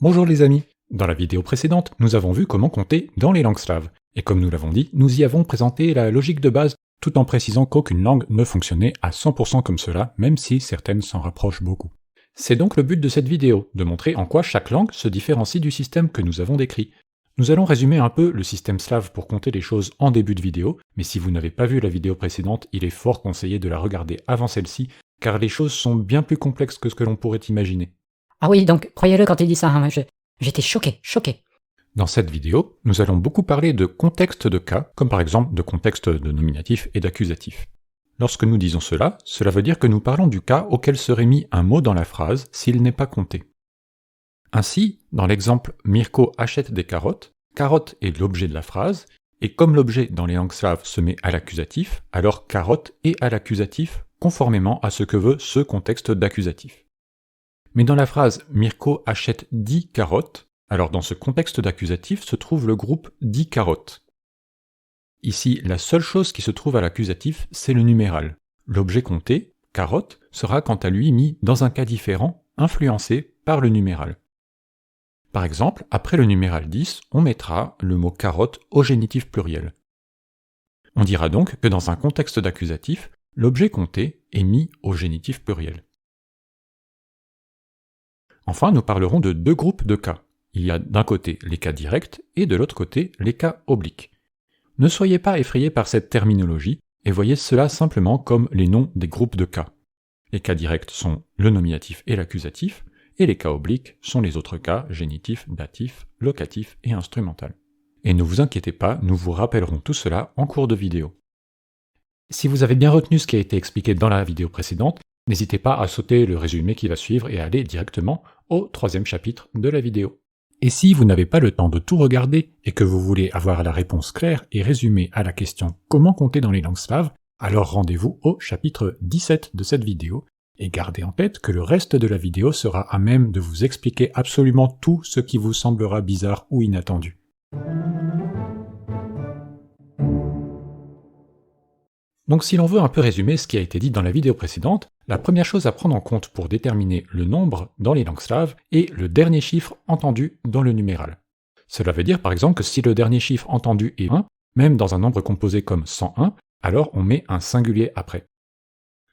Bonjour les amis. Dans la vidéo précédente, nous avons vu comment compter dans les langues slaves. Et comme nous l'avons dit, nous y avons présenté la logique de base, tout en précisant qu'aucune langue ne fonctionnait à 100% comme cela, même si certaines s'en rapprochent beaucoup. C'est donc le but de cette vidéo, de montrer en quoi chaque langue se différencie du système que nous avons décrit. Nous allons résumer un peu le système slave pour compter les choses en début de vidéo, mais si vous n'avez pas vu la vidéo précédente, il est fort conseillé de la regarder avant celle-ci, car les choses sont bien plus complexes que ce que l'on pourrait imaginer. Ah oui, donc croyez-le quand il dit ça, hein, j'étais choqué. Dans cette vidéo, nous allons beaucoup parler de contexte de cas, comme par exemple de contexte de nominatif et d'accusatif. Lorsque nous disons cela, cela veut dire que nous parlons du cas auquel serait mis un mot dans la phrase s'il n'est pas compté. Ainsi, dans l'exemple « Mirko achète des carottes », carotte est l'objet de la phrase, et comme l'objet dans les langues slaves se met à l'accusatif, alors carotte est à l'accusatif, conformément à ce que veut ce contexte d'accusatif. Mais dans la phrase « Mirko achète 10 carottes », alors dans ce contexte d'accusatif se trouve le groupe 10 carottes. Ici, la seule chose qui se trouve à l'accusatif, c'est le numéral. L'objet compté, carotte, sera quant à lui mis dans un cas différent, influencé par le numéral. Par exemple, après le numéral 10, on mettra le mot carotte au génitif pluriel. On dira donc que dans un contexte d'accusatif, l'objet compté est mis au génitif pluriel. Enfin, nous parlerons de deux groupes de cas. Il y a d'un côté les cas directs et de l'autre côté les cas obliques. Ne soyez pas effrayés par cette terminologie et voyez cela simplement comme les noms des groupes de cas. Les cas directs sont le nominatif et l'accusatif, et les cas obliques sont les autres cas, génitif, datif, locatif et instrumental. Et ne vous inquiétez pas, nous vous rappellerons tout cela en cours de vidéo. Si vous avez bien retenu ce qui a été expliqué dans la vidéo précédente, n'hésitez pas à sauter le résumé qui va suivre et à aller directement au troisième chapitre de la vidéo. Et si vous n'avez pas le temps de tout regarder et que vous voulez avoir la réponse claire et résumée à la question « Comment compter dans les langues slaves ?», alors rendez-vous au chapitre 17 de cette vidéo et gardez en tête que le reste de la vidéo sera à même de vous expliquer absolument tout ce qui vous semblera bizarre ou inattendu. Donc si l'on veut un peu résumer ce qui a été dit dans la vidéo précédente, la première chose à prendre en compte pour déterminer le nombre dans les langues slaves est le dernier chiffre entendu dans le numéral. Cela veut dire par exemple que si le dernier chiffre entendu est 1, même dans un nombre composé comme 101, alors on met un singulier après.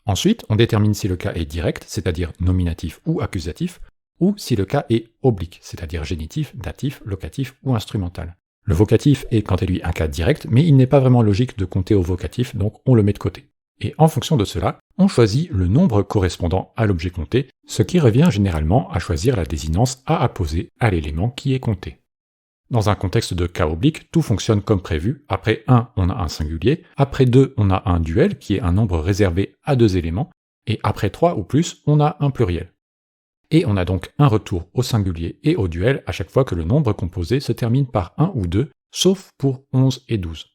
Ensuite, on détermine si le cas est direct, c'est-à-dire nominatif ou accusatif, ou si le cas est oblique, c'est-à-dire génitif, datif, locatif ou instrumental. Le vocatif est quant à lui un cas direct, mais il n'est pas vraiment logique de compter au vocatif, donc on le met de côté. Et en fonction de cela, on choisit le nombre correspondant à l'objet compté, ce qui revient généralement à choisir la désinence à apposer à l'élément qui est compté. Dans un contexte de cas oblique, tout fonctionne comme prévu. Après 1, on a un singulier, après 2, on a un duel, qui est un nombre réservé à deux éléments, et après 3 ou plus, on a un pluriel. Et on a donc un retour au singulier et au duel à chaque fois que le nombre composé se termine par 1 ou 2, sauf pour 11 et 12.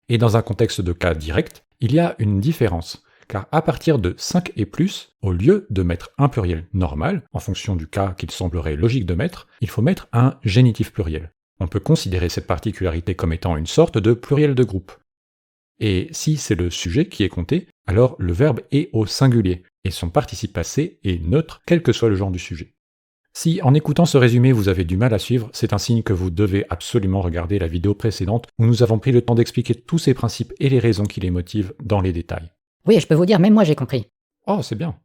Et dans un contexte de cas direct, il y a une différence, car à partir de 5 et plus, au lieu de mettre un pluriel normal, en fonction du cas qu'il semblerait logique de mettre, il faut mettre un génitif pluriel. On peut considérer cette particularité comme étant une sorte de pluriel de groupe. Et si c'est le sujet qui est compté, alors le verbe est au singulier, et son participe passé est neutre quel que soit le genre du sujet. Si en écoutant ce résumé vous avez du mal à suivre, c'est un signe que vous devez absolument regarder la vidéo précédente où nous avons pris le temps d'expliquer tous ces principes et les raisons qui les motivent dans les détails. Oui, je peux vous dire, même moi j'ai compris. Oh, c'est bien.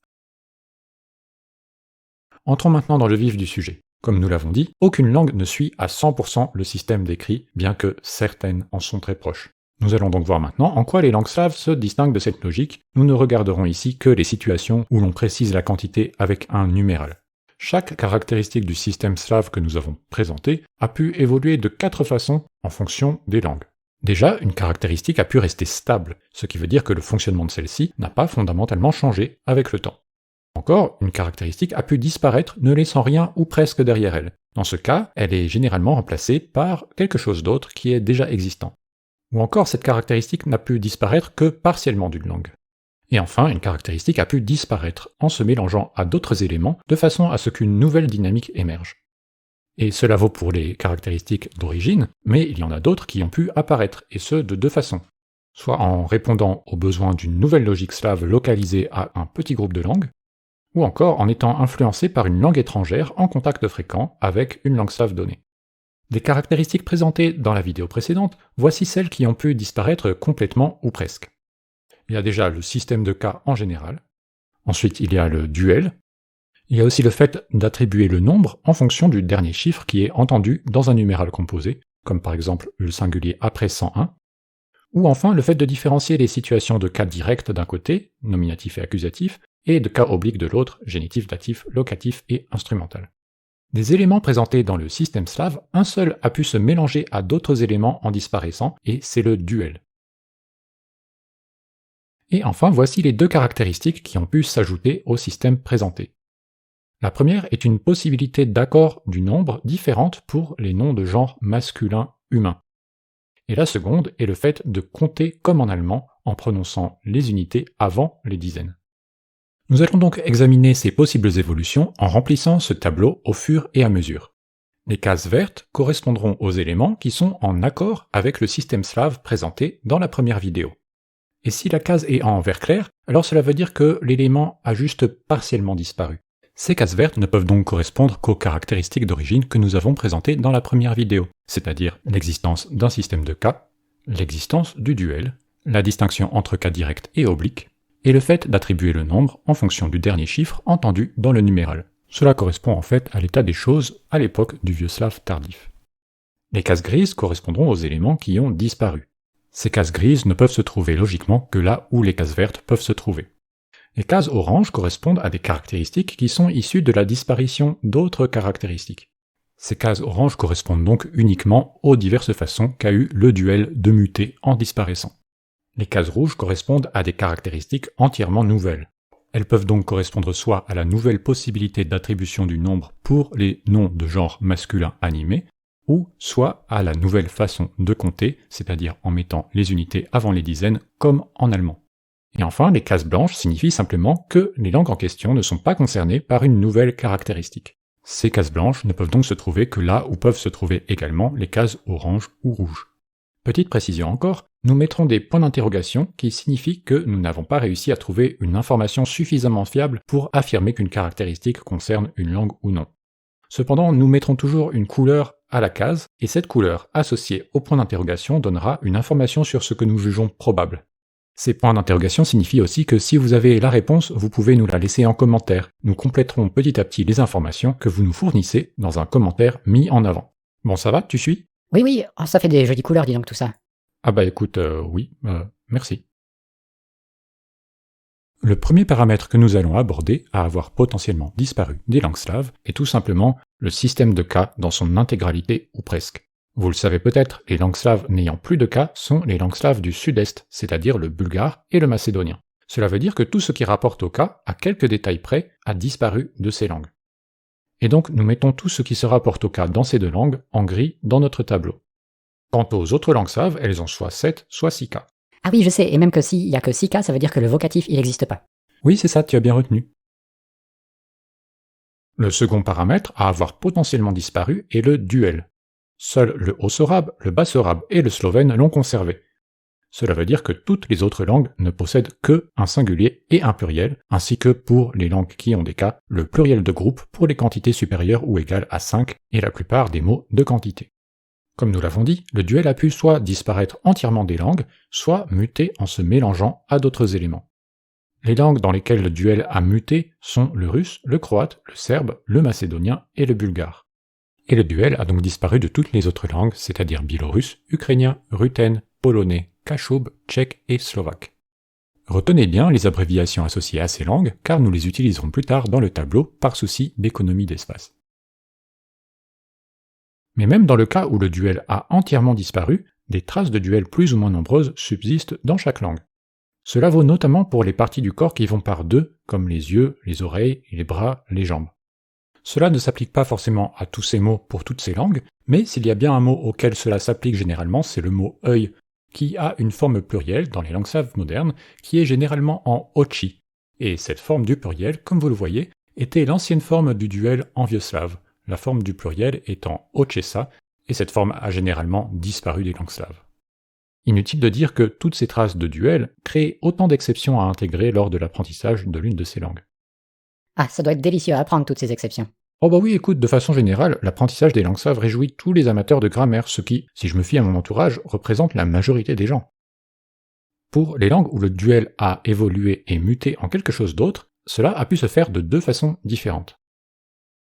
Entrons maintenant dans le vif du sujet. Comme nous l'avons dit, aucune langue ne suit à 100% le système décrit, bien que certaines en sont très proches. Nous allons donc voir maintenant en quoi les langues slaves se distinguent de cette logique. Nous ne regarderons ici que les situations où l'on précise la quantité avec un numéral. Chaque caractéristique du système slave que nous avons présenté a pu évoluer de 4 façons en fonction des langues. Déjà, une caractéristique a pu rester stable, ce qui veut dire que le fonctionnement de celle-ci n'a pas fondamentalement changé avec le temps. Encore, une caractéristique a pu disparaître ne laissant rien ou presque derrière elle. Dans ce cas, elle est généralement remplacée par quelque chose d'autre qui est déjà existant. Ou encore, cette caractéristique n'a pu disparaître que partiellement d'une langue. Et enfin, une caractéristique a pu disparaître en se mélangeant à d'autres éléments de façon à ce qu'une nouvelle dynamique émerge. Et cela vaut pour les caractéristiques d'origine, mais il y en a d'autres qui ont pu apparaître, et ce de deux façons. Soit en répondant aux besoins d'une nouvelle logique slave localisée à un petit groupe de langues, ou encore en étant influencé par une langue étrangère en contact fréquent avec une langue slave donnée. Des caractéristiques présentées dans la vidéo précédente, voici celles qui ont pu disparaître complètement ou presque. Il y a déjà le système de cas en général, ensuite il y a le duel, il y a aussi le fait d'attribuer le nombre en fonction du dernier chiffre qui est entendu dans un numéral composé, comme par exemple le singulier après 101, ou enfin le fait de différencier les situations de cas directs d'un côté, nominatif et accusatif, et de cas obliques de l'autre, génitif, datif, locatif et instrumental. Des éléments présentés dans le système slave, un seul a pu se mélanger à d'autres éléments en disparaissant, et c'est le duel. Et enfin, voici les deux caractéristiques qui ont pu s'ajouter au système présenté. La première est une possibilité d'accord du nombre différente pour les noms de genre masculin humain. Et la seconde est le fait de compter comme en allemand en prononçant les unités avant les dizaines. Nous allons donc examiner ces possibles évolutions en remplissant ce tableau au fur et à mesure. Les cases vertes correspondront aux éléments qui sont en accord avec le système slave présenté dans la première vidéo. Et si la case est en vert clair, alors cela veut dire que l'élément a juste partiellement disparu. Ces cases vertes ne peuvent donc correspondre qu'aux caractéristiques d'origine que nous avons présentées dans la première vidéo, c'est-à-dire l'existence d'un système de cas, l'existence du duel, la distinction entre cas directs et obliques, et le fait d'attribuer le nombre en fonction du dernier chiffre entendu dans le numéral. Cela correspond en fait à l'état des choses à l'époque du vieux slave tardif. Les cases grises correspondront aux éléments qui ont disparu. Ces cases grises ne peuvent se trouver logiquement que là où les cases vertes peuvent se trouver. Les cases oranges correspondent à des caractéristiques qui sont issues de la disparition d'autres caractéristiques. Ces cases oranges correspondent donc uniquement aux diverses façons qu'a eu le duel de muter en disparaissant. Les cases rouges correspondent à des caractéristiques entièrement nouvelles. Elles peuvent donc correspondre soit à la nouvelle possibilité d'attribution du nombre pour les noms de genre masculin animés, ou soit à la nouvelle façon de compter, c'est-à-dire en mettant les unités avant les dizaines comme en allemand. Et enfin, les cases blanches signifient simplement que les langues en question ne sont pas concernées par une nouvelle caractéristique. Ces cases blanches ne peuvent donc se trouver que là où peuvent se trouver également les cases orange ou rouge. Petite précision encore, nous mettrons des points d'interrogation qui signifient que nous n'avons pas réussi à trouver une information suffisamment fiable pour affirmer qu'une caractéristique concerne une langue ou non. Cependant, nous mettrons toujours une couleur à la case, et cette couleur associée au point d'interrogation donnera une information sur ce que nous jugeons probable. Ces points d'interrogation signifient aussi que si vous avez la réponse, vous pouvez nous la laisser en commentaire. Nous compléterons petit à petit les informations que vous nous fournissez dans un commentaire mis en avant. Bon, ça va, tu suis ? Oui, oh, ça fait des jolies couleurs, dis donc tout ça. Ah bah écoute, oui, merci. Le premier paramètre que nous allons aborder à avoir potentiellement disparu des langues slaves est tout simplement le système de cas dans son intégralité ou presque. Vous le savez peut-être, les langues slaves n'ayant plus de cas sont les langues slaves du sud-est, c'est-à-dire le bulgare et le macédonien. Cela veut dire que tout ce qui rapporte au cas, à quelques détails près, a disparu de ces langues. Et donc nous mettons tout ce qui se rapporte au cas dans ces deux langues en gris dans notre tableau. Quant aux autres langues slaves, elles ont soit 7, soit 6 cas. Ah oui, je sais, et même que s'il y a que 6 cas, ça veut dire que le vocatif, il n'existe pas. Oui, c'est ça, tu as bien retenu. Le second paramètre à avoir potentiellement disparu est le duel. Seuls le haut-sorabe, le bas-sorabe et le slovène l'ont conservé. Cela veut dire que toutes les autres langues ne possèdent que un singulier et un pluriel, ainsi que pour les langues qui ont des cas, le pluriel de groupe pour les quantités supérieures ou égales à 5 et la plupart des mots de quantité. Comme nous l'avons dit, le duel a pu soit disparaître entièrement des langues, soit muter en se mélangeant à d'autres éléments. Les langues dans lesquelles le duel a muté sont le russe, le croate, le serbe, le macédonien et le bulgare. Et le duel a donc disparu de toutes les autres langues, c'est-à-dire biélorusse, ukrainien, ruthène, polonais, cachoub, tchèque et slovaque. Retenez bien les abréviations associées à ces langues, car nous les utiliserons plus tard dans le tableau par souci d'économie d'espace. Mais même dans le cas où le duel a entièrement disparu, des traces de duel plus ou moins nombreuses subsistent dans chaque langue. Cela vaut notamment pour les parties du corps qui vont par deux, comme les yeux, les oreilles, les bras, les jambes. Cela ne s'applique pas forcément à tous ces mots pour toutes ces langues, mais s'il y a bien un mot auquel cela s'applique généralement, c'est le mot « œil », qui a une forme plurielle dans les langues slaves modernes, qui est généralement en ochi. Et cette forme du pluriel, comme vous le voyez, était l'ancienne forme du duel en vieux slave, la forme du pluriel étant ochesa, et cette forme a généralement disparu des langues slaves. Inutile de dire que toutes ces traces de duel créent autant d'exceptions à intégrer lors de l'apprentissage de l'une de ces langues. Ah, ça doit être délicieux à apprendre toutes ces exceptions. Oh bah oui, écoute, de façon générale, l'apprentissage des langues slaves réjouit tous les amateurs de grammaire, ce qui, si je me fie à mon entourage, représente la majorité des gens. Pour les langues où le duel a évolué et muté en quelque chose d'autre, cela a pu se faire de deux façons différentes.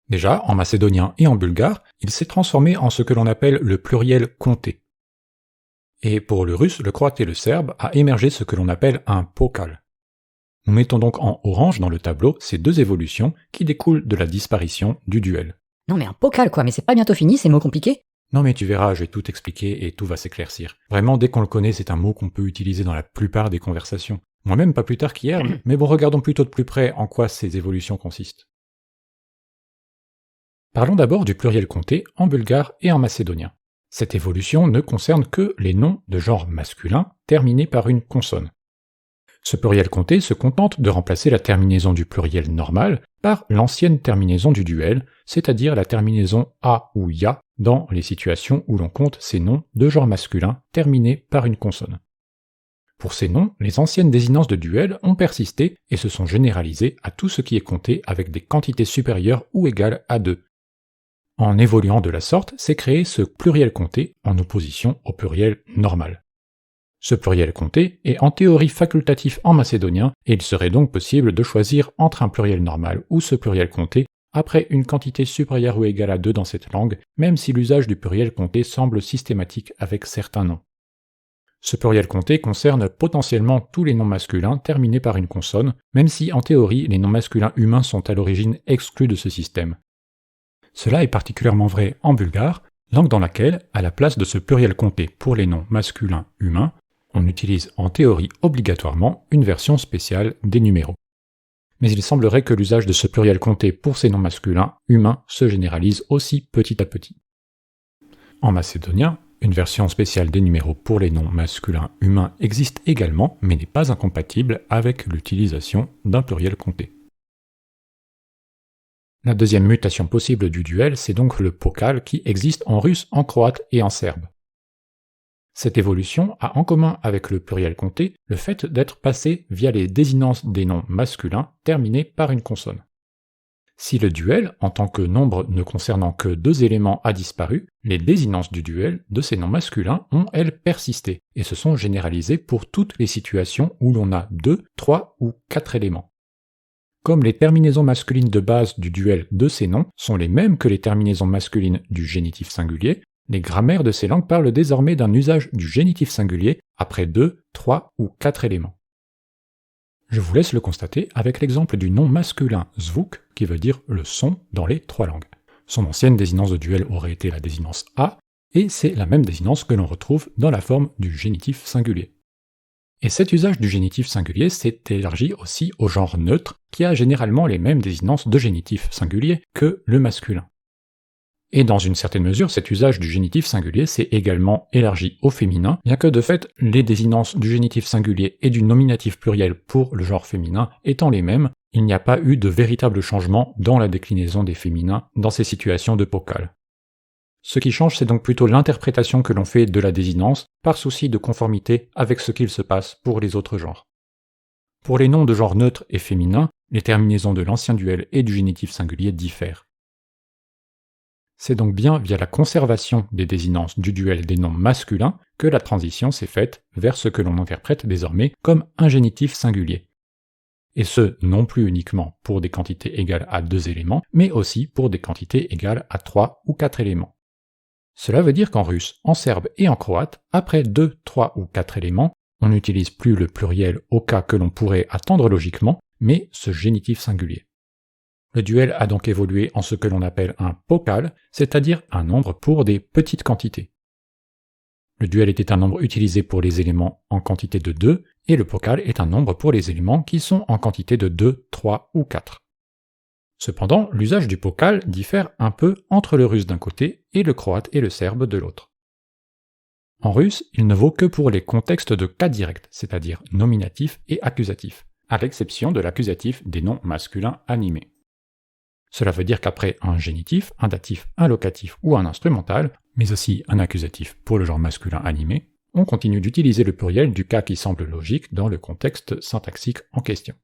Déjà, en macédonien et en bulgare, il s'est transformé en ce que l'on appelle le pluriel compté. Et pour le russe, le croate et le serbe a émergé ce que l'on appelle un pokal. Nous mettons donc en orange dans le tableau ces deux évolutions qui découlent de la disparition du duel. Non mais un pokal quoi, mais c'est pas bientôt fini ces mots compliqués? Non mais tu verras, je vais tout expliquer et tout va s'éclaircir. Vraiment, dès qu'on le connaît, c'est un mot qu'on peut utiliser dans la plupart des conversations. Moi-même pas plus tard qu'hier, mais bon, regardons plutôt de plus près en quoi ces évolutions consistent. Parlons d'abord du pluriel compté en bulgare et en macédonien. Cette évolution ne concerne que les noms de genre masculin terminés par une consonne. Ce pluriel compté se contente de remplacer la terminaison du pluriel normal par l'ancienne terminaison du duel, c'est-à-dire la terminaison a ou ya dans les situations où l'on compte ces noms de genre masculin terminés par une consonne. Pour ces noms, les anciennes désinences de duel ont persisté et se sont généralisées à tout ce qui est compté avec des quantités supérieures ou égales à 2. En évoluant de la sorte, s'est créé ce pluriel compté en opposition au pluriel normal. Ce pluriel compté est en théorie facultatif en macédonien et il serait donc possible de choisir entre un pluriel normal ou ce pluriel compté après une quantité supérieure ou égale à 2 dans cette langue, même si l'usage du pluriel compté semble systématique avec certains noms. Ce pluriel compté concerne potentiellement tous les noms masculins terminés par une consonne, même si en théorie les noms masculins humains sont à l'origine exclus de ce système. Cela est particulièrement vrai en bulgare, langue dans laquelle, à la place de ce pluriel compté pour les noms masculins humains, on utilise en théorie obligatoirement une version spéciale des numéros. Mais il semblerait que l'usage de ce pluriel compté pour ces noms masculins humains se généralise aussi petit à petit. En macédonien, une version spéciale des numéros pour les noms masculins humains existe également, mais n'est pas incompatible avec l'utilisation d'un pluriel compté. La deuxième mutation possible du duel, c'est donc le pokal qui existe en russe, en croate et en serbe. Cette évolution a en commun avec le pluriel compté le fait d'être passé via les désinences des noms masculins terminés par une consonne. Si le duel, en tant que nombre ne concernant que 2 éléments, a disparu, les désinences du duel de ces noms masculins ont, elles, persisté et se sont généralisées pour toutes les situations où l'on a 2, 3 ou 4 éléments. Comme les terminaisons masculines de base du duel de ces noms sont les mêmes que les terminaisons masculines du génitif singulier, les grammaires de ces langues parlent désormais d'un usage du génitif singulier après 2, 3 ou 4 éléments. Je vous laisse le constater avec l'exemple du nom masculin zvuk, qui veut dire le son dans les 3 langues. Son ancienne désinence de duel aurait été la désinence a, et c'est la même désinence que l'on retrouve dans la forme du génitif singulier. Et cet usage du génitif singulier s'est élargi aussi au genre neutre, qui a généralement les mêmes désinences de génitif singulier que le masculin. Et dans une certaine mesure, cet usage du génitif singulier s'est également élargi au féminin, bien que de fait, les désinences du génitif singulier et du nominatif pluriel pour le genre féminin étant les mêmes, il n'y a pas eu de véritable changement dans la déclinaison des féminins dans ces situations de pokal. Ce qui change, c'est donc plutôt l'interprétation que l'on fait de la désinence, par souci de conformité avec ce qu'il se passe pour les autres genres. Pour les noms de genre neutre et féminin, les terminaisons de l'ancien duel et du génitif singulier diffèrent. C'est donc bien via la conservation des désinences du duel des noms masculins que la transition s'est faite vers ce que l'on interprète désormais comme un génitif singulier. Et ce, non plus uniquement pour des quantités égales à 2 éléments, mais aussi pour des quantités égales à 3 ou 4 éléments. Cela veut dire qu'en russe, en serbe et en croate, après 2, 3 ou 4 éléments, on n'utilise plus le pluriel au cas que l'on pourrait attendre logiquement, mais ce génitif singulier. Le duel a donc évolué en ce que l'on appelle un pokal, c'est-à-dire un nombre pour des petites quantités. Le duel était un nombre utilisé pour les éléments en quantité de 2, et le pokal est un nombre pour les éléments qui sont en quantité de 2, 3 ou 4. Cependant, l'usage du pokal diffère un peu entre le russe d'un côté et le croate et le serbe de l'autre. En russe, il ne vaut que pour les contextes de cas directs, c'est-à-dire nominatif et accusatif, à l'exception de l'accusatif des noms masculins animés. Cela veut dire qu'après un génitif, un datif, un locatif ou un instrumental, mais aussi un accusatif pour le genre masculin animé, on continue d'utiliser le pluriel du cas qui semble logique dans le contexte syntaxique en question.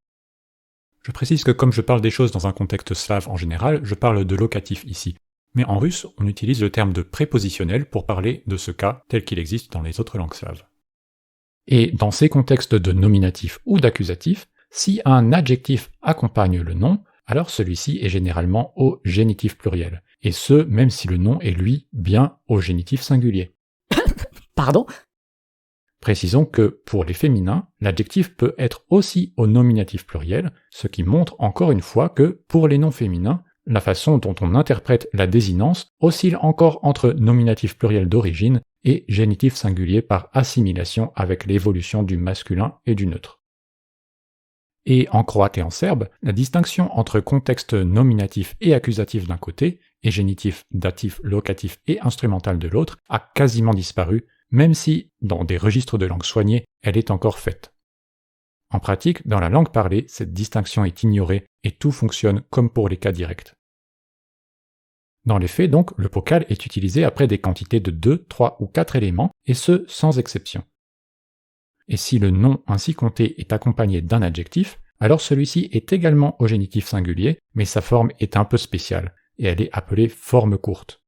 Je précise que comme je parle des choses dans un contexte slave en général, je parle de locatif ici. Mais en russe, on utilise le terme de prépositionnel pour parler de ce cas tel qu'il existe dans les autres langues slaves. Et dans ces contextes de nominatif ou d'accusatif, si un adjectif accompagne le nom, alors celui-ci est généralement au génitif pluriel, et ce même si le nom est lui bien au génitif singulier. Pardon? Précisons que pour les féminins, l'adjectif peut être aussi au nominatif pluriel, ce qui montre encore une fois que pour les noms féminins, la façon dont on interprète la désinence oscille encore entre nominatif pluriel d'origine et génitif singulier par assimilation avec l'évolution du masculin et du neutre. Et en croate et en serbe, la distinction entre contexte nominatif et accusatif d'un côté, et génitif, datif, locatif et instrumental de l'autre, a quasiment disparu, même si, dans des registres de langue soignés, elle est encore faite. En pratique, dans la langue parlée, cette distinction est ignorée et tout fonctionne comme pour les cas directs. Dans les faits, donc, le vocal est utilisé après des quantités de 2, 3 ou 4 éléments, et ce, sans exception. Et si le nom ainsi compté est accompagné d'un adjectif, alors celui-ci est également au génitif singulier, mais sa forme est un peu spéciale, et elle est appelée forme courte.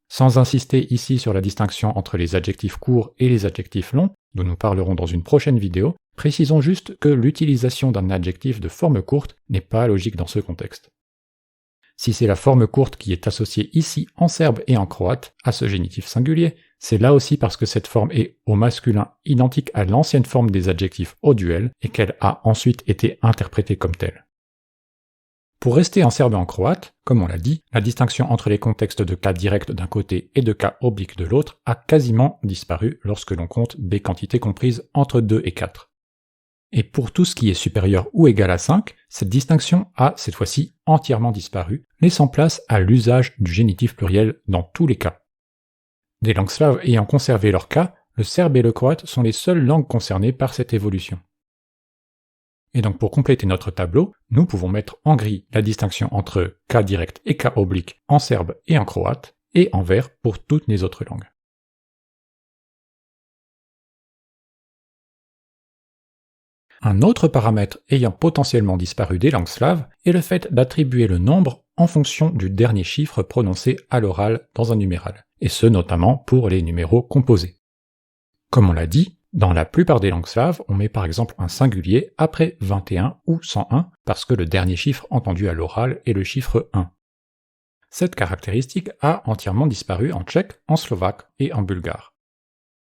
Sans insister ici sur la distinction entre les adjectifs courts et les adjectifs longs, dont nous parlerons dans une prochaine vidéo, précisons juste que l'utilisation d'un adjectif de forme courte n'est pas logique dans ce contexte. Si c'est la forme courte qui est associée ici en serbe et en croate à ce génitif singulier, c'est là aussi parce que cette forme est au masculin identique à l'ancienne forme des adjectifs au duel et qu'elle a ensuite été interprétée comme telle. Pour rester en serbe et en croate, comme on l'a dit, la distinction entre les contextes de cas directs d'un côté et de cas obliques de l'autre a quasiment disparu lorsque l'on compte des quantités comprises entre 2 et 4. Et pour tout ce qui est supérieur ou égal à 5, cette distinction a cette fois-ci entièrement disparu, laissant place à l'usage du génitif pluriel dans tous les cas. Des langues slaves ayant conservé leur cas, le serbe et le croate sont les seules langues concernées par cette évolution. Et donc pour compléter notre tableau, nous pouvons mettre en gris la distinction entre cas direct et cas oblique en serbe et en croate, et en vert pour toutes les autres langues. Un autre paramètre ayant potentiellement disparu des langues slaves est le fait d'attribuer le nombre en fonction du dernier chiffre prononcé à l'oral dans un numéral, et ce notamment pour les numéros composés. Comme on l'a dit, dans la plupart des langues slaves, on met par exemple un singulier après 21 ou 101 parce que le dernier chiffre entendu à l'oral est le chiffre 1. Cette caractéristique a entièrement disparu en tchèque, en slovaque et en bulgare.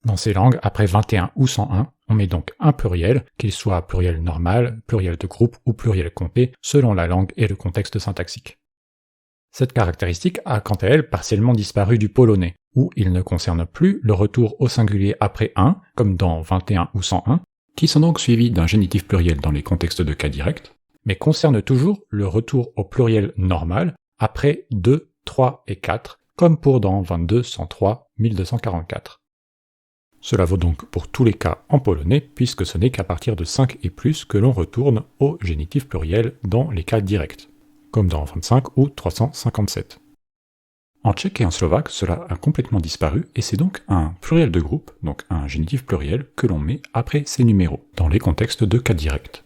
Dans ces langues, après 21 ou 101, on met donc un pluriel, qu'il soit pluriel normal, pluriel de groupe ou pluriel compté, selon la langue et le contexte syntaxique. Cette caractéristique a quant à elle partiellement disparu du polonais, où il ne concerne plus le retour au singulier après 1, comme dans 21 ou 101, qui sont donc suivis d'un génitif pluriel dans les contextes de cas directs, mais concerne toujours le retour au pluriel normal après 2, 3 et 4, comme pour dans 22, 103, 1244. Cela vaut donc pour tous les cas en polonais, puisque ce n'est qu'à partir de 5 et plus que l'on retourne au génitif pluriel dans les cas directs, comme dans 25 ou 357. En tchèque et en slovaque, cela a complètement disparu, et c'est donc un pluriel de groupe, donc un génitif pluriel, que l'on met après ces numéros, dans les contextes de cas directs.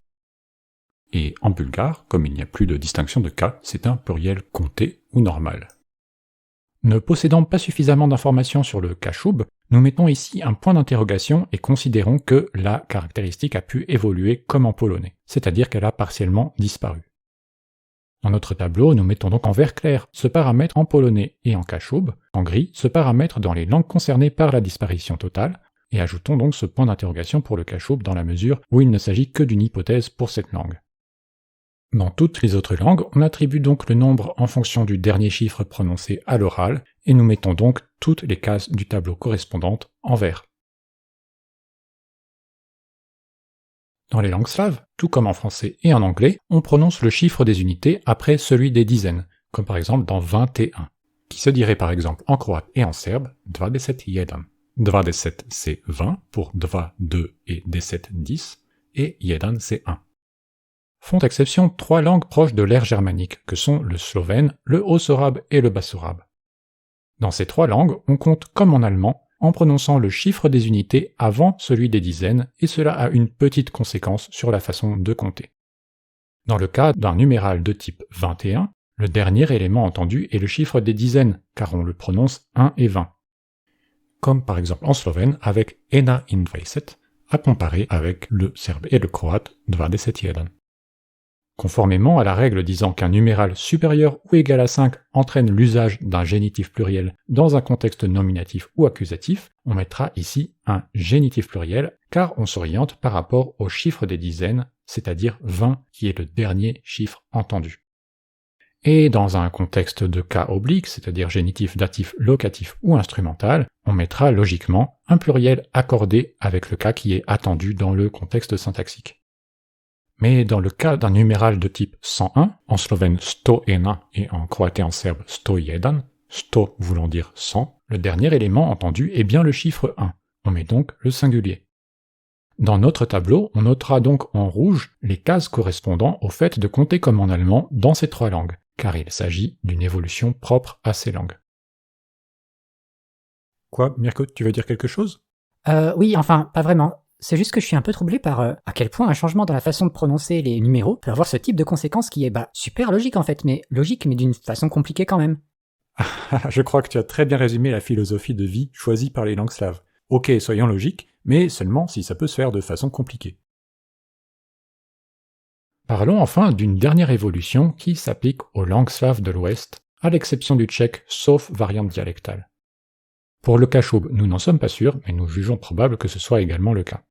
Et en bulgare, comme il n'y a plus de distinction de cas, c'est un pluriel compté ou normal. Ne possédant pas suffisamment d'informations sur le kashoub, nous mettons ici un point d'interrogation et considérons que la caractéristique a pu évoluer comme en polonais, c'est-à-dire qu'elle a partiellement disparu. Dans notre tableau, nous mettons donc en vert clair ce paramètre en polonais et en kashoub, en gris ce paramètre dans les langues concernées par la disparition totale, et ajoutons donc ce point d'interrogation pour le kashoub dans la mesure où il ne s'agit que d'une hypothèse pour cette langue. Dans toutes les autres langues, on attribue donc le nombre en fonction du dernier chiffre prononcé à l'oral, et nous mettons donc toutes les cases du tableau correspondantes en vert. Dans les langues slaves, tout comme en français et en anglais, on prononce le chiffre des unités après celui des dizaines, comme par exemple dans 21, qui se dirait par exemple en croate et en serbe 21. 20 c'est 20 pour 2, 2 et 10, 10, et 1 c'est 1. Font exception 3 langues proches de l'ère germanique, que sont le slovène, le haut-sorabe et le bas-sorabe. Dans ces 3 langues, on compte comme en allemand, en prononçant le chiffre des unités avant celui des dizaines, et cela a une petite conséquence sur la façon de compter. Dans le cas d'un numéral de type 21, le dernier élément entendu est le chiffre des dizaines, car on le prononce 1 et 20. Comme par exemple en slovène avec 21, à comparer avec le serbe et le croate 21. Conformément à la règle disant qu'un numéral supérieur ou égal à 5 entraîne l'usage d'un génitif pluriel dans un contexte nominatif ou accusatif, on mettra ici un génitif pluriel car on s'oriente par rapport au chiffre des dizaines, c'est-à-dire 20 qui est le dernier chiffre entendu. Et dans un contexte de cas oblique, c'est-à-dire génitif, datif, locatif ou instrumental, on mettra logiquement un pluriel accordé avec le cas qui est attendu dans le contexte syntaxique. Mais dans le cas d'un numéral de type 101, en slovène 101 et en croate et en serbe 101, 100 voulant dire 100, le dernier élément entendu est bien le chiffre 1. On met donc le singulier. Dans notre tableau, on notera donc en rouge les cases correspondant au fait de compter comme en allemand dans ces trois langues, car il s'agit d'une évolution propre à ces langues. Quoi, Mirko, tu veux dire quelque chose ? Oui, enfin, pas vraiment. C'est juste que je suis un peu troublé par à quel point un changement dans la façon de prononcer les numéros peut avoir ce type de conséquences qui est super logique en fait, mais d'une façon compliquée quand même. Je crois que tu as très bien résumé la philosophie de vie choisie par les langues slaves. Ok, soyons logiques, mais seulement si ça peut se faire de façon compliquée. Parlons enfin d'une dernière évolution qui s'applique aux langues slaves de l'Ouest, à l'exception du tchèque, sauf variante dialectale. Pour le Kachoub, nous n'en sommes pas sûrs, mais nous jugeons probable que ce soit également le cas.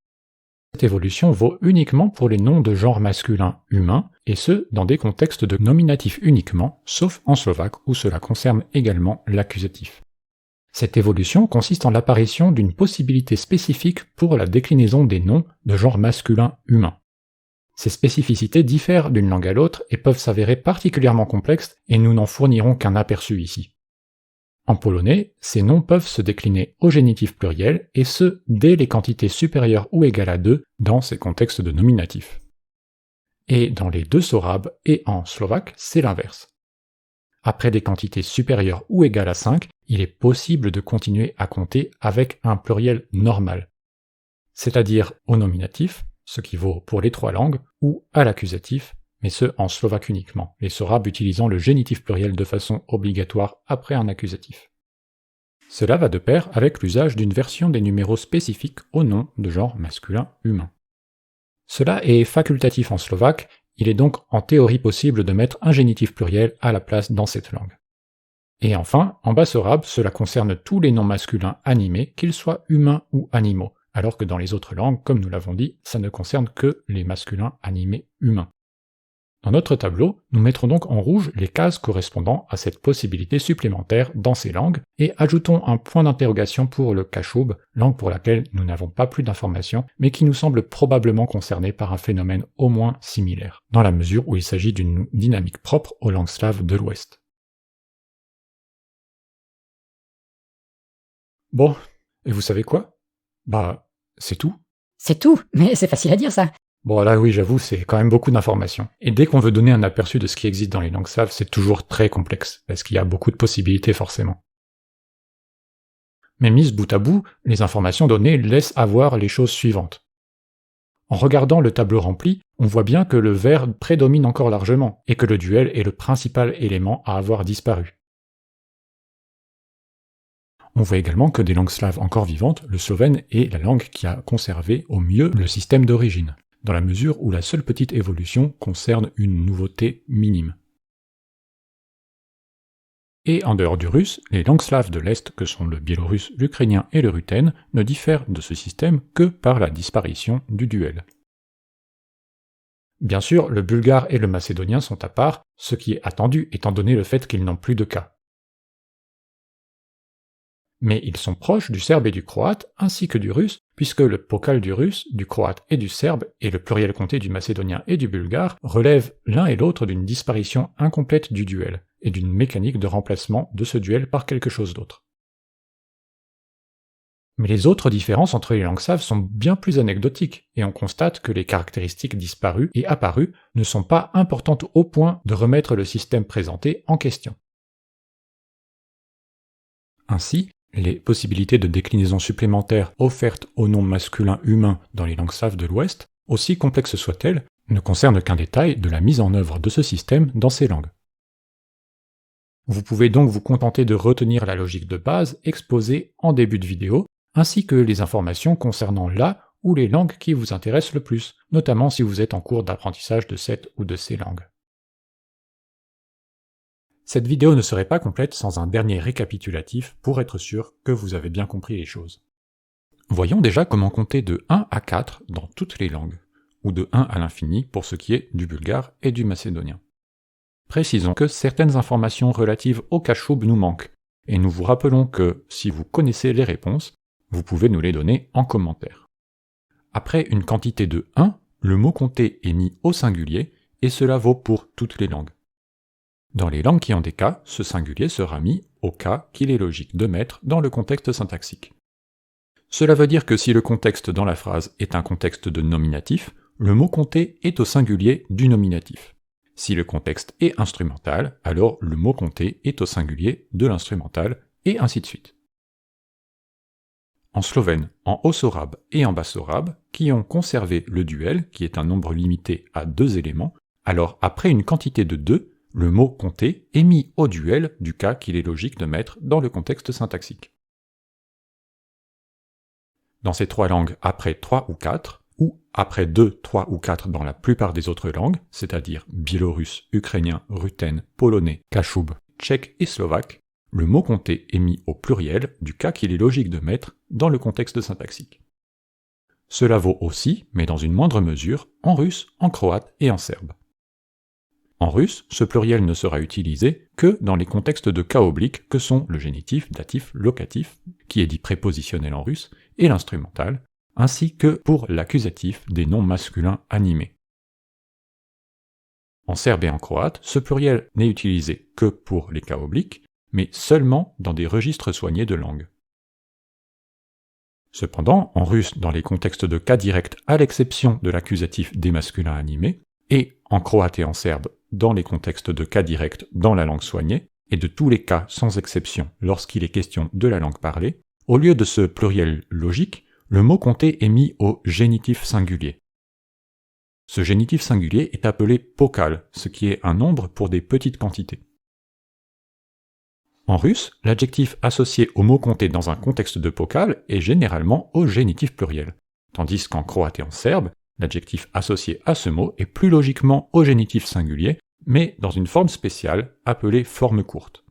Cette évolution vaut uniquement pour les noms de genre masculin humain, et ce, dans des contextes de nominatif uniquement, sauf en slovaque où cela concerne également l'accusatif. Cette évolution consiste en l'apparition d'une possibilité spécifique pour la déclinaison des noms de genre masculin humain. Ces spécificités diffèrent d'une langue à l'autre et peuvent s'avérer particulièrement complexes, et nous n'en fournirons qu'un aperçu ici. En polonais, ces noms peuvent se décliner au génitif pluriel, et ce, dès les quantités supérieures ou égales à 2 dans ces contextes de nominatif. Et dans les deux sorabes et en slovaque, c'est l'inverse. Après des quantités supérieures ou égales à 5, il est possible de continuer à compter avec un pluriel normal, c'est-à-dire au nominatif, ce qui vaut pour les trois langues, ou à l'accusatif, mais ce en slovaque uniquement, les sorabes utilisant le génitif pluriel de façon obligatoire après un accusatif. Cela va de pair avec l'usage d'une version des numéros spécifiques au nom de genre masculin humain. Cela est facultatif en slovaque, il est donc en théorie possible de mettre un génitif pluriel à la place dans cette langue. Et enfin, en bas-sorabe, cela concerne tous les noms masculins animés, qu'ils soient humains ou animaux, alors que dans les autres langues, comme nous l'avons dit, ça ne concerne que les masculins animés humains. Dans notre tableau, nous mettrons donc en rouge les cases correspondant à cette possibilité supplémentaire dans ces langues et ajoutons un point d'interrogation pour le Kachoub, langue pour laquelle nous n'avons pas plus d'informations, mais qui nous semble probablement concernée par un phénomène au moins similaire, dans la mesure où il s'agit d'une dynamique propre aux langues slaves de l'Ouest. Bon, et vous savez quoi ? C'est tout. C'est tout, mais c'est facile à dire ça. Bon là oui, j'avoue, c'est quand même beaucoup d'informations. Et dès qu'on veut donner un aperçu de ce qui existe dans les langues slaves, c'est toujours très complexe, parce qu'il y a beaucoup de possibilités forcément. Mais mises bout à bout, les informations données laissent avoir les choses suivantes. En regardant le tableau rempli, on voit bien que le vert prédomine encore largement, et que le duel est le principal élément à avoir disparu. On voit également que des langues slaves encore vivantes, le slovène est la langue qui a conservé au mieux le système d'origine, dans la mesure où la seule petite évolution concerne une nouveauté minime. Et en dehors du russe, les langues slaves de l'Est, que sont le biélorusse, l'ukrainien et le ruthène, ne diffèrent de ce système que par la disparition du duel. Bien sûr, le bulgare et le macédonien sont à part, ce qui est attendu étant donné le fait qu'ils n'ont plus de cas. Mais ils sont proches du serbe et du croate, ainsi que du russe, puisque le pokal du russe, du croate et du serbe, et le pluriel compté du macédonien et du bulgare, relèvent l'un et l'autre d'une disparition incomplète du duel, et d'une mécanique de remplacement de ce duel par quelque chose d'autre. Mais les autres différences entre les langues slaves sont bien plus anecdotiques, et on constate que les caractéristiques disparues et apparues ne sont pas importantes au point de remettre le système présenté en question. Ainsi, les possibilités de déclinaison supplémentaires offertes aux noms masculins humains dans les langues slaves de l'Ouest, aussi complexes soient-elles, ne concerne qu'un détail de la mise en œuvre de ce système dans ces langues. Vous pouvez donc vous contenter de retenir la logique de base exposée en début de vidéo, ainsi que les informations concernant la ou les langues qui vous intéressent le plus, notamment si vous êtes en cours d'apprentissage de cette ou de ces langues. Cette vidéo ne serait pas complète sans un dernier récapitulatif pour être sûr que vous avez bien compris les choses. Voyons déjà comment compter de 1 à 4 dans toutes les langues, ou de 1 à l'infini pour ce qui est du bulgare et du macédonien. Précisons que certaines informations relatives au kashoub nous manquent, et nous vous rappelons que, si vous connaissez les réponses, vous pouvez nous les donner en commentaire. Après une quantité de 1, le mot compté est mis au singulier, et cela vaut pour toutes les langues. Dans les langues qui ont des cas, ce singulier sera mis au cas qu'il est logique de mettre dans le contexte syntaxique. Cela veut dire que si le contexte dans la phrase est un contexte de nominatif, le mot compté est au singulier du nominatif. Si le contexte est instrumental, alors le mot compté est au singulier de l'instrumental, et ainsi de suite. En slovène, en haut-sorabe et en bas-sorabe, qui ont conservé le duel, qui est un nombre limité à 2 éléments, alors après une quantité de 2, le mot compté est mis au duel du cas qu'il est logique de mettre dans le contexte syntaxique. Dans ces 3 langues, après 3 ou 4, ou après 2, 3 ou 4 dans la plupart des autres langues, c'est-à-dire biélorusse, ukrainien, ruthène, polonais, kashoub, tchèque et slovaque, le mot compté est mis au pluriel du cas qu'il est logique de mettre dans le contexte syntaxique. Cela vaut aussi, mais dans une moindre mesure, en russe, en croate et en serbe. En russe, ce pluriel ne sera utilisé que dans les contextes de cas obliques que sont le génitif, datif, locatif, qui est dit prépositionnel en russe, et l'instrumental, ainsi que pour l'accusatif des noms masculins animés. En serbe et en croate, ce pluriel n'est utilisé que pour les cas obliques, mais seulement dans des registres soignés de langue. Cependant, en russe, dans les contextes de cas directs à l'exception de l'accusatif des masculins animés, et en croate et en serbe, dans les contextes de cas directs dans la langue soignée, et de tous les cas sans exception lorsqu'il est question de la langue parlée, au lieu de ce pluriel logique, le mot compté est mis au génitif singulier. Ce génitif singulier est appelé pokal, ce qui est un nombre pour des petites quantités. En russe, l'adjectif associé au mot compté dans un contexte de pokal est généralement au génitif pluriel, tandis qu'en croate et en serbe, l'adjectif associé à ce mot est plus logiquement au génitif singulier, mais dans une forme spéciale appelée forme courte.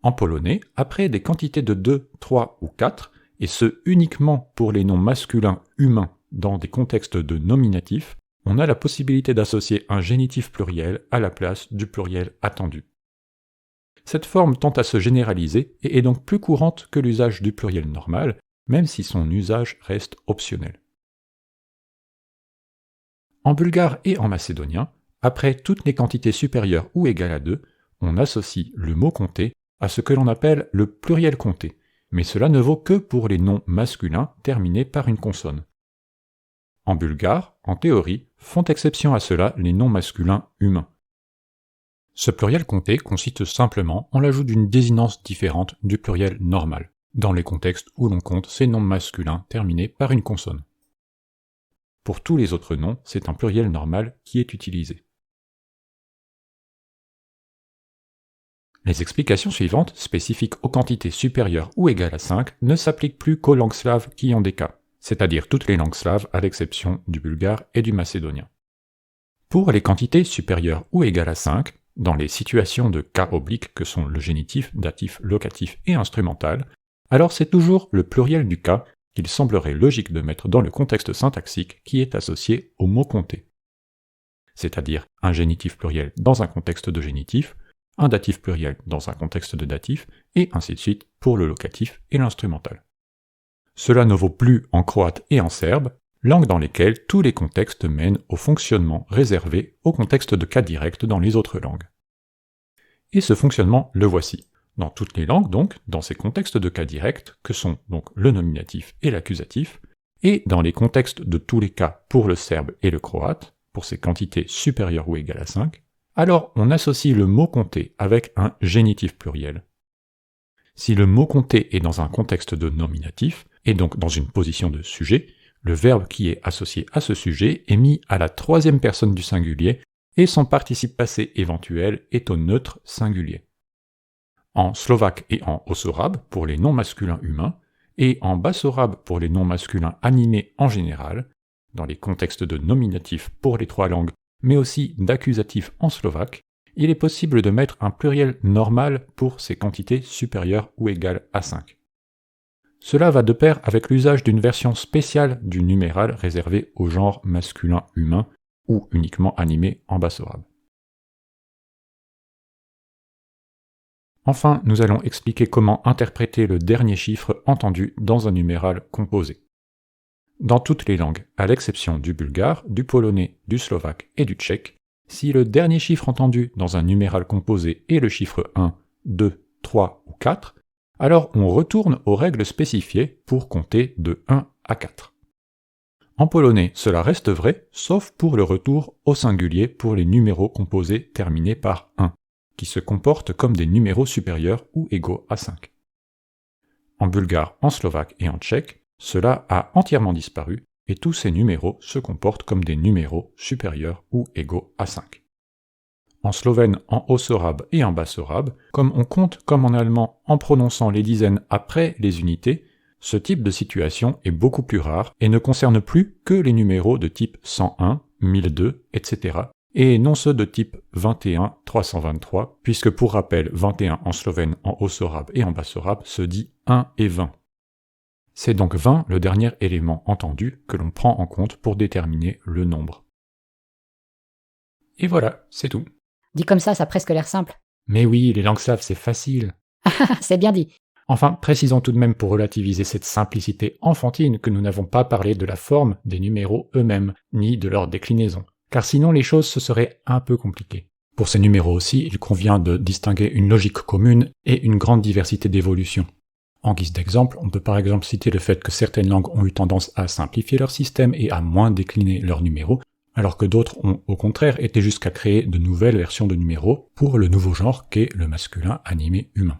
En polonais, après des quantités de 2, 3 ou 4, et ce uniquement pour les noms masculins humains dans des contextes de nominatif, on a la possibilité d'associer un génitif pluriel à la place du pluriel attendu. Cette forme tend à se généraliser et est donc plus courante que l'usage du pluriel normal, même si son usage reste optionnel. En bulgare et en macédonien, après toutes les quantités supérieures ou égales à 2, on associe le mot compté à ce que l'on appelle le pluriel compté, mais cela ne vaut que pour les noms masculins terminés par une consonne. En bulgare, en théorie, font exception à cela les noms masculins humains. Ce pluriel compté consiste simplement en l'ajout d'une désinence différente du pluriel normal, dans les contextes où l'on compte ces noms masculins terminés par une consonne. Pour tous les autres noms, c'est un pluriel normal qui est utilisé. Les explications suivantes, spécifiques aux quantités supérieures ou égales à 5, ne s'appliquent plus qu'aux langues slaves qui ont des cas, c'est-à-dire toutes les langues slaves à l'exception du bulgare et du macédonien. Pour les quantités supérieures ou égales à 5, dans les situations de cas obliques que sont le génitif, datif, locatif et instrumental, alors c'est toujours le pluriel du cas qu'il semblerait logique de mettre dans le contexte syntaxique qui est associé au mot compté. C'est-à-dire un génitif pluriel dans un contexte de génitif, un datif pluriel dans un contexte de datif, et ainsi de suite pour le locatif et l'instrumental. Cela ne vaut plus en croate et en serbe, langues dans lesquelles tous les contextes mènent au fonctionnement réservé au contexte de cas direct dans les autres langues. Et ce fonctionnement, le voici. Dans toutes les langues, donc, dans ces contextes de cas directs, que sont donc le nominatif et l'accusatif, et dans les contextes de tous les cas pour le serbe et le croate, pour ces quantités supérieures ou égales à 5, alors on associe le mot compté avec un génitif pluriel. Si le mot compté est dans un contexte de nominatif, et donc dans une position de sujet, Le verbe qui est associé à ce sujet est mis à la troisième personne du singulier et son participe passé éventuel est au neutre singulier. En slovaque et en ossorabe pour les noms masculins humains, et en bassorabe pour les noms masculins animés en général, dans les contextes de nominatif pour les trois langues, mais aussi d'accusatif en slovaque, il est possible de mettre un pluriel normal pour ces quantités supérieures ou égales à 5. Cela va de pair avec l'usage d'une version spéciale du numéral réservée au genre masculin humain ou uniquement animé en bassorabe. Enfin, nous allons expliquer comment interpréter le dernier chiffre entendu dans un numéral composé. Dans toutes les langues, à l'exception du bulgare, du polonais, du slovaque et du tchèque, si le dernier chiffre entendu dans un numéral composé est le chiffre 1, 2, 3 ou 4, alors on retourne aux règles spécifiées pour compter de 1 à 4. En polonais, cela reste vrai, sauf pour le retour au singulier pour les numéros composés terminés par 1, qui se comportent comme des numéros supérieurs ou égaux à 5. En bulgare, en slovaque et en tchèque, cela a entièrement disparu et tous ces numéros se comportent comme des numéros supérieurs ou égaux à 5. En slovène, en ossorabe et en bassorabe, comme on compte comme en allemand en prononçant les dizaines après les unités, ce type de situation est beaucoup plus rare et ne concerne plus que les numéros de type 101, 1002, etc. et non ceux de type 21, 323, puisque pour rappel, 21 en slovène, en ossorabe et en bassorabe se dit 1 et 20. C'est donc 20 le dernier élément entendu que l'on prend en compte pour déterminer le nombre. Et voilà, c'est tout. Dit comme ça a presque l'air simple. Mais oui, les langues slaves, c'est facile. C'est bien dit. Enfin, précisons tout de même pour relativiser cette simplicité enfantine que nous n'avons pas parlé de la forme des numéros eux-mêmes, ni de leur déclinaison, car sinon les choses se seraient un peu compliquées. Pour ces numéros aussi, il convient de distinguer une logique commune et une grande diversité d'évolutions. En guise d'exemple, on peut par exemple citer le fait que certaines langues ont eu tendance à simplifier leur système et à moins décliner leurs numéros, alors que d'autres ont au contraire été jusqu'à créer de nouvelles versions de numéros pour le nouveau genre qu'est le masculin animé humain.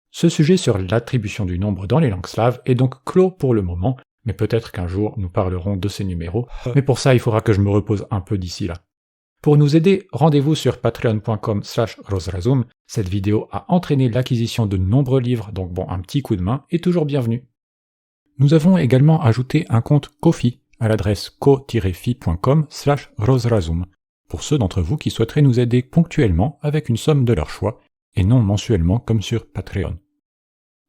Ce sujet sur l'attribution du nombre dans les langues slaves est donc clos pour le moment, mais peut-être qu'un jour nous parlerons de ces numéros, mais pour ça il faudra que je me repose un peu d'ici là. Pour nous aider, rendez-vous sur patreon.com/rozrazum. Cette vidéo a entraîné l'acquisition de nombreux livres, donc bon, un petit coup de main est toujours bienvenu. Nous avons également ajouté un compte Ko-fi à l'adresse ko-fi.com/rozrazum pour ceux d'entre vous qui souhaiteraient nous aider ponctuellement avec une somme de leur choix et non mensuellement comme sur Patreon.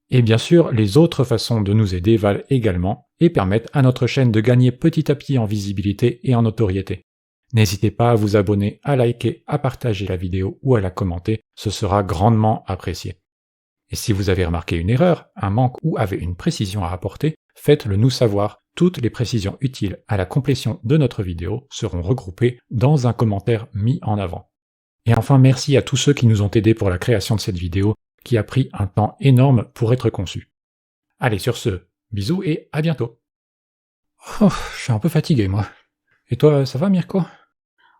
Et bien sûr, les autres façons de nous aider valent également et permettent à notre chaîne de gagner petit à petit en visibilité et en notoriété. N'hésitez pas à vous abonner, à liker, à partager la vidéo ou à la commenter, ce sera grandement apprécié. Et si vous avez remarqué une erreur, un manque ou avez une précision à apporter, faites-le nous savoir. Toutes les précisions utiles à la complétion de notre vidéo seront regroupées dans un commentaire mis en avant. Et enfin, merci à tous ceux qui nous ont aidés pour la création de cette vidéo, qui a pris un temps énorme pour être conçue. Allez, sur ce, bisous et à bientôt. Oh, je suis un peu fatigué, moi. Et toi, ça va, Mirko?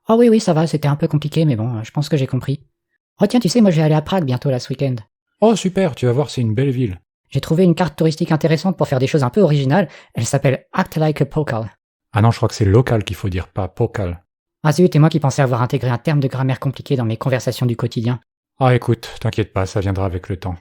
Oh oui, ça va, c'était un peu compliqué, mais bon, je pense que j'ai compris. Oh tiens, tu sais, moi je vais aller à Prague bientôt là ce week-end. Oh super, tu vas voir, c'est une belle ville. J'ai trouvé une carte touristique intéressante pour faire des choses un peu originales, elle s'appelle Act Like a Pokal. Ah non, je crois que c'est local qu'il faut dire, pas pokal. Ah zut, et moi qui pensais avoir intégré un terme de grammaire compliqué dans mes conversations du quotidien. Ah écoute, t'inquiète pas, ça viendra avec le temps.